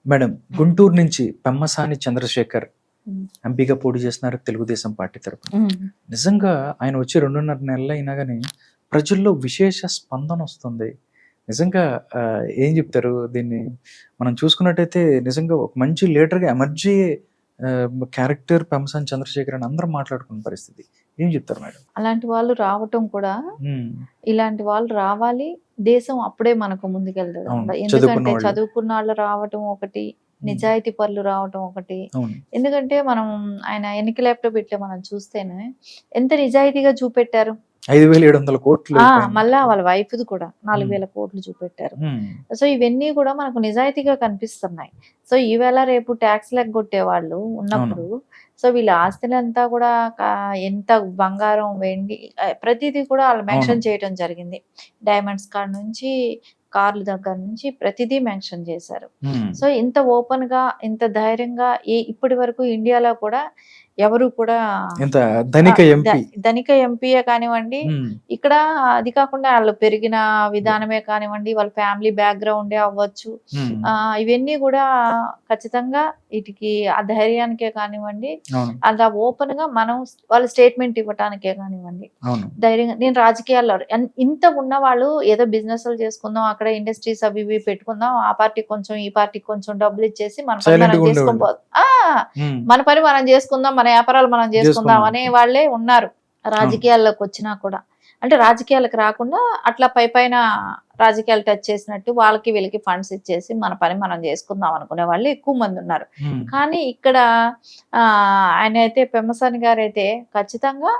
Madam, Guntur నుంచి పెమ్మసాని చంద్రశేఖర్ హ్మ్. ఎంపీగా పోటీ చేస్తున్నారు తెలుగుదేశం పార్టీ తరపున. హ్మ్. నిజంగా ఆయన వచ్చి 2.5 నెలలు అయినా గానీ ప్రజల్లో విశేష స్పందన వస్తుంది. నిజంగా ఏం చెప్తారు దీన్ని? మనం చూసుకున్నట్టయితే నిజంగా ఒక మంచి లీడర్‌గా ఎమర్జీ క్యారెక్టర్ పెమ్మసాని చంద్రశేఖర్ అని అందరూ మాట్లాడుకున్న పరిస్థితి. ఏం చెప్తారు మేడం? అలాంటి వాళ్ళు రావటం కూడా, హ్మ్. ఇలాంటి వాళ్ళు రావాలి. దేశం అప్పుడే మనకు ముందుకెళ్తది. అవును. చదువుకున్న ఎందుకంటే వాళ్ళు. చదువుకున్నాళ్ళు రావటం ఒకటి, నిజాయితీ పరులు రావటం ఒకటి. అవును. ఎందుకంటే మనం ఆయన ల్యాప్‌టాప్ ఇట్లా మనం చూస్తేనే ఎంత నిజాయితీగా చూపెట్టారు. 5,700 కోట్లు పైన. మళ్ళా వాళ్ళ వైఫ్‌ది కూడా హ్మ్. 4,000 కోట్లు చూపెట్టారు. హ్మ్. సో, ఇవన్నీ కూడా మనకు నిజాయితీగా కనిపిస్తున్నాయి. సో, ఈవేళ రేపు టాక్స్‌లు ఎగ్గొట్టేవాళ్ళు అవును. ఉన్నప్పుడు, సో, వీళ్ళ ఆస్తులంతా కూడా ఎంత బంగారం, వెండి ప్రతీదీ కూడా ఆళ్ళు అవును. మెన్షన్ చేయటం జరిగింది. డైమండ్స్ కాడ నుంచి, కార్ల దగ్గర నుంచి ప్రతిదీ మెన్షన్ చేశారు. హ్మ్. సో, ఇంత ఓపెన్‌గా, ఇంత ధైర్యంగా ఇప్పటి వరకు ఇండియాలో కూడా ఎవరు కూడా ఇంత ధనిక ఎంపీ. ధనిక ఎంపీయే కానివ్వండి, హ్మ్. ఇక్కడ అది కాకుండా ఆళ్ళు పెరిగిన విధానమే కానివ్వండి, వాళ్ళ ఫ్యామిలీ బ్యాక్‌గ్రౌండే అవ్వచ్చు. హ్మ్. ఇవన్నీ గూడా ఖచ్చితంగా ఈటికి ఆ ధైర్యానికే కానివ్వండి, అవును. అలా ఓపెన్‌గా మనం వాళ్ళు స్టేట్‌మెంట్ ఇవ్వటానికే కానివ్వండి, అవును. ధైర్యంగా నేను రాజకీయాల్లో ఇంత ఉన్నవాళ్ళు ఏదో బిజినెస్‌లు చేసుకుందాం, అక్కడ ఇండస్ట్రీస్ అవి ఇవి పెట్టుకుందాం, ఆ పార్టీకి కొంచెం, ఈ పార్టీకి కొంచెం డబ్బులిచ్చేసి మన పని మనం సైలెంట్‌గా చేసుకొని ఉండేవాళ్ళు. హ్మ్. మన పని మనం చేసుకుందాం, మన వ్యాపారాలు మనం చేసుకుందాం చేసుకుందాం. అనే వాళ్ళే ఉన్నారు. అవును. రాజకీయాల్లోకొచ్చినా కూడా. అంటే రాజకీయాలకు రాకుండా అట్లా పైపైన రాజకీయాలు టచ్ చేసినట్టు వాళ్ళకి వీళ్ళకి ఫండ్స్ ఇచ్చేసి మన పని మనం చేసుకుందాం అనుకునే వాళ్ళు ఎక్కువ మందున్నారు. హ్మ్. కానీ ఇక్కడ ఆయనైతే పెమ్మసాని గారైతే ఖచ్చితంగా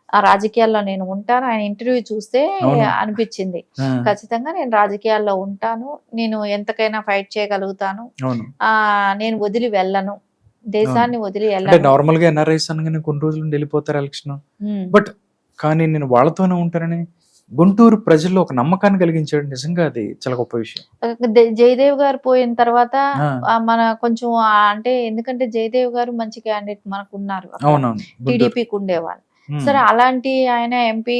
ఆ రాజకీయాల్లో నేను ఉంటాను. ఆయన ఇంటర్వ్యూ చూస్తే అవును. అనిపిచ్చింది. ఆ! ఖచ్చితంగా నేను రాజకీయాల్లో ఉంటాను. నేను ఎంతకైనా ఫైట్ చేయగలుగుతాను. అవును. నేను వదిలి వెళ్ళను. అవును. దేశాన్ని వదిలి అంటే ఎళ్ళను. నార్మల్‌గా ఎన్ఆర్‌ఐస్ అనగానే కొన్ని రోజులుండి ఎళ్ళిపోతారు ఎలక్షన్. హ్మ్. బట్ కానీ నేను వాళ్ళతోనే ఉంటానని గుంటూరు ప్రజల్లో ఒక నమ్మకాన్ని కలిగించాడు. నిజంగా అది చాలా గొప్ప విషయం. జయదేవ్ గారు పోయిన తర్వాత ఆ! మన కొంచెం అంటే ఎందుకంటే జయదేవ్ గారు మంచి క్యాండిడేట్ మనకున్నారు అక్కడ. అవునవును. గుంటూరు. టీడీపీకి ఉండేవాళ్ళు. హ్మ్. సరే అలాంటి ఆయన ఎంపీ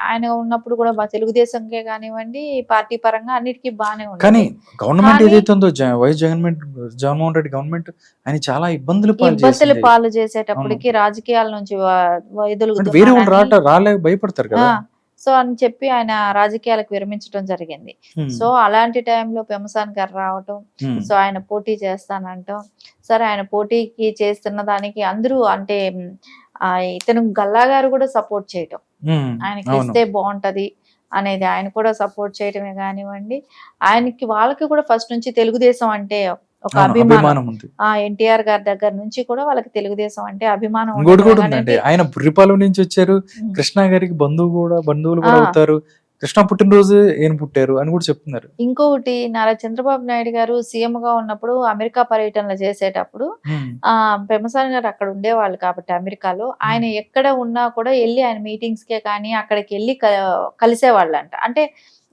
ఆయన ఉన్నప్పుడు కూడా తెలుగుదేశంకే కానివ్వండి, పార్టీ పరంగా అన్నిటికి బానే కానీ ఉండేది. గవర్నమెంట్ కానీ ఏదైతే ఉందో వైఎస్ జగన్మోహన్ రెడ్డి గవర్నమెంట్ ఆయన చాలా ఇబ్బందులు పాలు ఇబ్బందులు చేసింది. పాలు అవును. చేసేటప్పటికి రాజకీయాల నుంచి అంటే వేరే వాళ్ళు వైదొలుగుతున్నారని రాలేక భయపడతారు ఆ! కదా! సో, అని చెప్పి ఆయన రాజకీయాలకు విరమించడం జరిగింది. హ్మ్. సో, అలాంటి టైంలో పెమ్మసాని గారు రావటం, హ్మ్. సో, ఆయన పోటీ చేస్తానంటం. సరే ఆయన పోటీకి చేస్తున్న దానికి అందరూ అంటే ఇతను గల్లా గారు కూడా సపోర్ట్ చేయటం. హ్మ్. అవును. ఆయనకిస్తే బావుంటది అనేది ఆయన కూడా సపోర్ట్ చేయటమే గానివ్వండి, వాళ్ళకి కూడా ఫస్ట్ నుంచి తెలుగుదేశం అంటే ఒక అవును. అభిమానం. అభిమానం ఉంది. ఎన్టీఆర్ గారి దగ్గర నుంచి కూడా వాళ్ళకి తెలుగుదేశం అంటే అభిమానం ఇంకోటి ఉండటమే కూడా ఉందండి. గానండి. ఆయన బుర్రిపాలెం నుంచి వచ్చారు. హ్మ్. కృష్ణ గారికి బంధువులు ఆ! కూడా అవుతారు. కృష్ణ పుట్టినరోజు ఈయన పుట్టారు అని కూడా చెప్తున్నారు. ఇంకొకటి నారా చంద్రబాబు నాయుడు గారు సీఎంగా ఉన్నప్పుడు అమెరికా పర్యటనలు చేసేటప్పుడు హ్మ్. పెమ్మసాని గారు అక్కడ ఉండేవాళ్ళు కాబట్టి అమెరికాలో. ఆయన హ్మ్. ఎక్కడ ఉన్నా కూడా ఎళ్లి ఆయన మీటింగ్స్‌కే కానీ అక్కడికెళ్లి కలిసేవాళ్ళంట. అంటే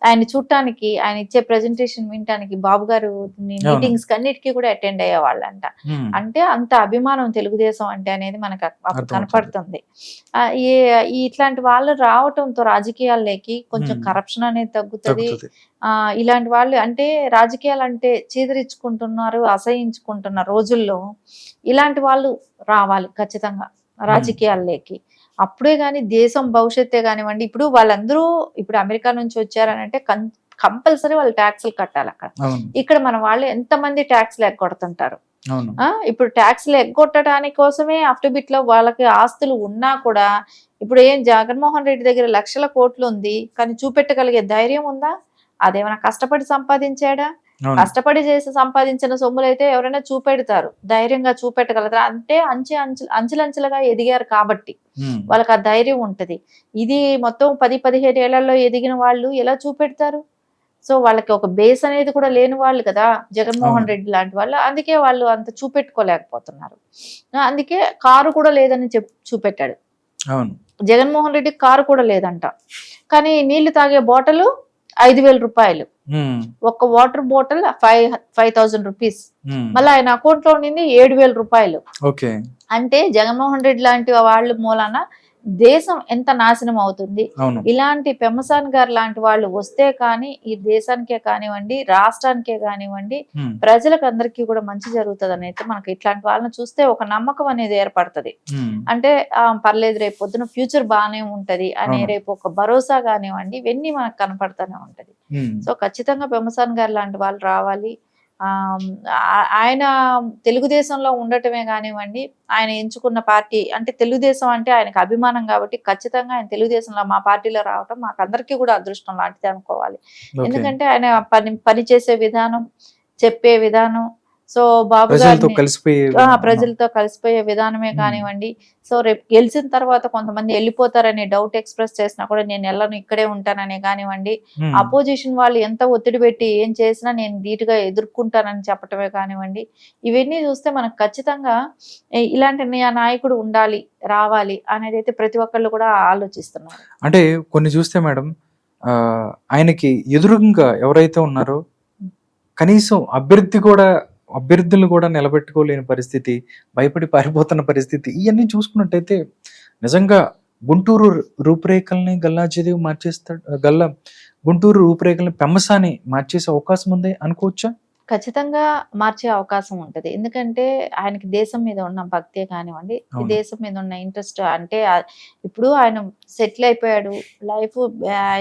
ఆయన్ని చూడటానికి, ఆయన ఇచ్చే ప్రెజెంటేషన్ వినటానికి బాబు గారు అవును. మీటింగ్స్‌కి అన్నిటికి కూడా అటెండ్ అయ్యేవాళ్ళంట. హ్మ్. అంటే అంత అభిమానం తెలుగుదేశం అంటే అనేది మనకు అప్పుడు అర్థమవుతుంది. కనపడుతుంది. ఆహ్, ఈ ఇట్లాంటి వాళ్ళు రావటంతో రాజకీయాల్లోకి కొంచెం హ్మ్. కరప్షన్ అనేది తగ్గుతది. తగ్గుతది. ఇలాంటి వాళ్ళు అంటే రాజకీయాలంటే చీదరించుకుంటున్నారు, అసహ్యించుకుంటున్న రోజుల్లో ఇలాంటి వాళ్ళు రావాలి ఖచ్చితంగా హ్మ్. రాజకీయాల్లోకి. అప్పుడే గాని దేశం భవిష్యత్తే గానివ్వండి, ఇప్పుడు అమెరికా నుంచి వచ్చారనంటే కంపల్సరీ వాళ్ళు టాక్స్‌లు కట్టాలక్కడ. అవును. ఇక్కడ మన వాళ్ళు ఎంతమంది టాక్స్‌లు ఎగ్గొడుతుంటారు. అవును. ఇప్పుడు టాక్స్‌లు ఎగ్గొట్టడానికి కోసమే అఫ్టబిట్‌లో వాళ్ళకి ఆస్తులు ఉన్నా కూడా ఇప్పుడు జగన్మోహన్ రెడ్డి దగ్గర లక్షల కోట్లుంది. కానీ చూపెట్టగలిగే ధైర్యం ఉందా? అదేమైనా కష్టపడి సంపాదించాడా? అవును. కష్టపడి చేసి సంపాదించిన సొమ్ములైతే ఎవరైనా చూపెడతారు. ధైర్యంగా చూపెట్టగలుగుతారు. అంటే అంచెలంచెలుగా ఎదిగారు కాబట్టి. హ్మ్. వాళ్ళకి ఆ ధైర్యం ఉంటది. ఇది మొత్తం 10, 15 ఏళ్లలో ఎదిగిన వాళ్ళు ఎలా చూపెడతారు? సో, వాళ్ళకి ఒక బేస్ అనేది కూడా లేని వాళ్ళు కదా! అవును. జగన్మోహన్ రెడ్డి లాంటి వాళ్ళు. అందుకే వాళ్ళు అంత చూపెట్టుకోలేకపోతున్నారు. అందుకే కారు కూడా లేదని చూపెట్టాడు. అవును. జగన్మోహన్ రెడ్డికి కారు కూడా లేదంట. కానీ నీళ్లు తాగే బాటలు రూ. 5,000. హ్మ్. ఒక్క వాటర్ బాటిల్ 5,000 రూపీస్. హ్మ్. మళ్ళా ఆయన అకౌంట్‌లో ఉండింది రూ. 7,000. ఓకే. అంటే జగన్మోహన్ రెడ్డి లాంటి వాళ్ళు మూలాన దేశం ఎంత నాశనం అవుతుంది. అవును. ఇలాంటి పెమ్మసాని గారు లాంటి వాళ్ళు వస్తే కానీ ఈ దేశానికే కానివ్వండి, రాష్ట్రానికే కానివ్వండి, హ్మ్. ప్రజలకు అందరికీ కూడా మంచి జరుగుతుందని అయితే మనకి ఇట్లాంటి వాళ్ళని చూస్తే ఒక నమ్మకం అనేది ఏర్పడుతుంది. హ్మ్. అంటే పర్లేదు రేపు పొద్దున ఫ్యూచర్ బాగానే ఉంటది అనే అవును. రేపు ఒక భరోసా కానివ్వండి, ఇవన్నీ మనకు కనపడుతూనే ఉంటది. హ్మ్. సో ఖచ్చితంగా పెమ్మసాని గారు లాంటి వాళ్ళు రావాలి. ఆయన తెలుగుదేశంలో ఉండటమే కానివ్వండి, ఆయన ఎంచుకున్న పార్టీ అంటే తెలుగుదేశం అంటే ఆయనకు అభిమానం కాబట్టి ఖచ్చితంగా ఆయన తెలుగుదేశంలో మా పార్టీలో రావటం మాకందరికీ కూడా అదృష్టం లాంటిది అనుకోవాలి. ఓకే. ఎందుకంటే ఆయన పని చేసే విధానం, చెప్పే విధానం, సో బాబు ప్రజలతో గారిని కలిసిపోయే విధానం. ప్రజలతో కలిసిపోయే విధానమే హ్మ్. కానివ్వండి, సో రేపు గెలిచిన తర్వాత కొంతమంది వెళ్ళిపోతారనే డౌట్ ఎక్స్ప్రెస్ చేసినా కూడా నేను వెళ్ళను ఇక్కడే ఉంటాననే కానివ్వండి, హ్మ్. అపోజిషన్ వాళ్ళు ఎంత ఒత్తిడి పెట్టి ఏం చేసినా నేను ధీటుగా ఎదుర్కొంటానని చెప్పటమే కానివ్వండి, ఇవన్నీ చూస్తే మనకు ఖచ్చితంగా ఇలాంటి నాయకుడు ఉండాలి, రావాలి అనేది అయితే ప్రతి ఒక్కళ్ళు కూడా ఆలోచిస్తున్నారు. అంటే కొన్ని చూస్తే మేడం ఆయనకి ఎదురుంగా ఎవరైతే ఉన్నారో కనీసం అభ్యర్థులు కూడా నిలబెట్టుకోలేని పరిస్థితి, భయపడి పారిపోతున్న పరిస్థితి, ఇయన్నీ చూసుకున్నట్టయితే నిజంగా గుంటూరు రూపురేఖల్ని గుంటూరు రూపురేఖల్ని పెమ్మసాని మార్చేసే అవకాశం ఉంది అనుకోవచ్చా? ఖచ్చితంగా మార్చే అవకాశం ఉంటది. ఎందుకంటే ఆయనకి దేశం మీద ఉన్న భక్తే కానివ్వండి, ఈ అవును. దేశం మీద ఉన్న ఇంట్రెస్ట్ అంటే ఇప్పుడు ఆయన సెటిల్ అయిపోయాడు. లైఫ్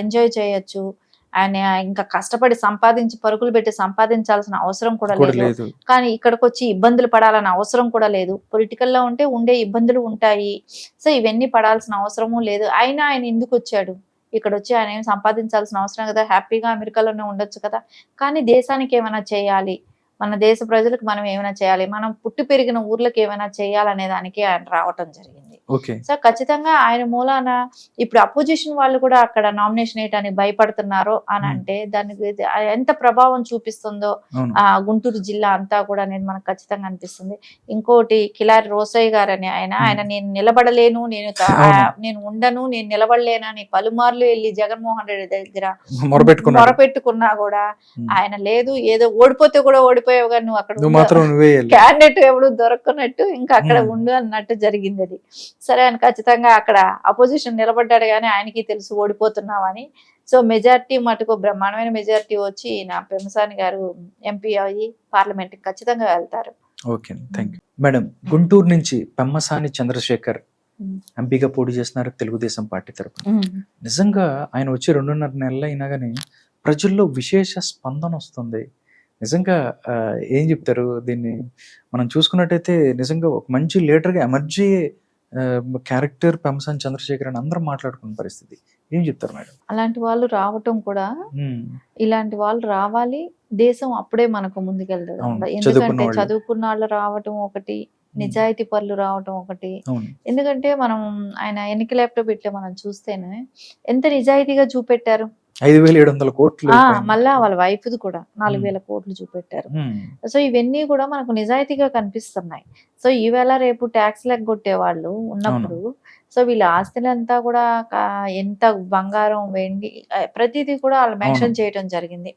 ఎంజాయ్ చేయొచ్చు. ఆయన ఇంకా కష్టపడి సంపాదించి పరుగులు పెట్టి సంపాదించాల్సిన అవసరం కూడా కూడా లేదు. లేదు. కానీ ఇక్కడికొచ్చి ఇబ్బందులు పడాలని అవసరం కూడా లేదు. పొలిటికల్‌లో ఉంటే ఉండే ఇబ్బందులు ఉంటాయి. సో ఇవన్నీ పడాల్సిన అవసరము లేదు. అయినా ఆయన ఎందుకొచ్చాడు? ఇక్కడొచ్చి ఆయన ఏమి సంపాదించాల్సిన అవసరం కదా! హ్యాపీగా అమెరికాలోనే ఉండొచ్చు కదా! కానీ దేశానికి ఏమైనా చేయాలి. మన దేశ ప్రజలకు మనం ఏమైనా చేయాలి. మనం పుట్టి పెరిగిన ఊర్లకు ఏమైనా చేయాలనే దానికి ఆయన రావటం జరిగింది. ఓకే. సో ఖచ్చితంగా ఆయన మూలాన ఇప్పుడు అపోజిషన్ వాళ్ళు కూడా అక్కడ నామినేషన్ వేయటానికి భయపడుతున్నారో అని అంటే దానికి ఎంత ప్రభావం చూపిస్తుందో అవును. గుంటూరు జిల్లా అంతా కూడా అనేది మనకు ఖచ్చితంగా అనిపిస్తుంది. ఇంకోటి కిలారి రోసయ్య గారని ఆయన నేను నిలబడలేను, అవును. నేను ఉండను, నేను నిలబడలేనని పలుమార్లు వెళ్ళి జగన్మోహన్ రెడ్డి దగ్గర మొరపెట్టుకున్నా కూడా ఆయన లేదు, ఏదో ఓడిపోతే కూడా ఓడిపోయావు కానీ నువ్వు అక్కడ నువ్వు మాత్రం నువ్వేయాలి. క్యాండిడేట్ ఎప్పుడు దొరకనట్టు ఇంకా అక్కడ ఉండు అన్నట్టు జరిగింది అది. సరే ఆయన ఖచ్చితంగా అక్కడ అపోజిషన్ నిలబడ్డాడు కానీ ఆయనకి తెలుసు ఓడిపోతున్నామని. సో మెజారిటీ మటుకు బ్రహ్మాండమైన మెజారిటీ వచ్చి నా పెమ్మసాని గారు ఎంపీ అయ్యి పార్లమెంట్ ఖచ్చితంగా వెళ్తారు. Okay. Thank you madam. Guntur నుంచి పెమ్మసాని చంద్రశేఖర్ ఎంపీగా పోటీ చేస్తున్నారు తెలుగుదేశం పార్టీ తరఫున. నిజంగా ఆయన వచ్చి 2.5 నెలలు అయినా కానీ ప్రజల్లో విశేష స్పందన వస్తుంది. నిజంగా ఏం చెప్తారు దీన్ని? మనం చూసుకున్నట్టయితే నిజంగా ఒక మంచి లీడర్గా ఎమర్జీ క్యారెక్టర్ పెమ్మసాని చంద్రశేఖర్ అని అందరూ మాట్లాడుకున్న పరిస్థితి. ఏం చెప్తారు మేడం? అలాంటి వాళ్ళు రావటం కూడా ఇలాంటి వాళ్ళు రావాలి. దేశం అప్పుడే మనకు ముందుకెళ్తుంది. ఎందుకంటే చదువుకున్న వాళ్ళు రావటం ఒకటి, నిజాయితీ పరులు రావటం ఒకటి. ఎందుకంటే మనం ఆయన ఎన్నిక ల్యాప్టాప్ పెట్టి మనం చూస్తేనే ఎంత నిజాయితీగా చూపెట్టారు. 5,700 కోట్లు. మళ్ళా వాళ్ళ వైఫ్ది కూడా 4,000 కోట్లు చూపెట్టారు. సో ఇవన్నీ కూడా మనకు నిజాయితీగా కనిపిస్తున్నాయి. సో ఈవేళ రేపు ట్యాక్స్ లెగ్గొట్టే వాళ్ళు ఉన్నప్పుడు సో వీళ్ళ ఆస్తులంతా కూడా ఎంత బంగారం, వెండి ప్రతిదీ కూడా వాళ్ళు మెన్షన్ చేయడం జరిగింది.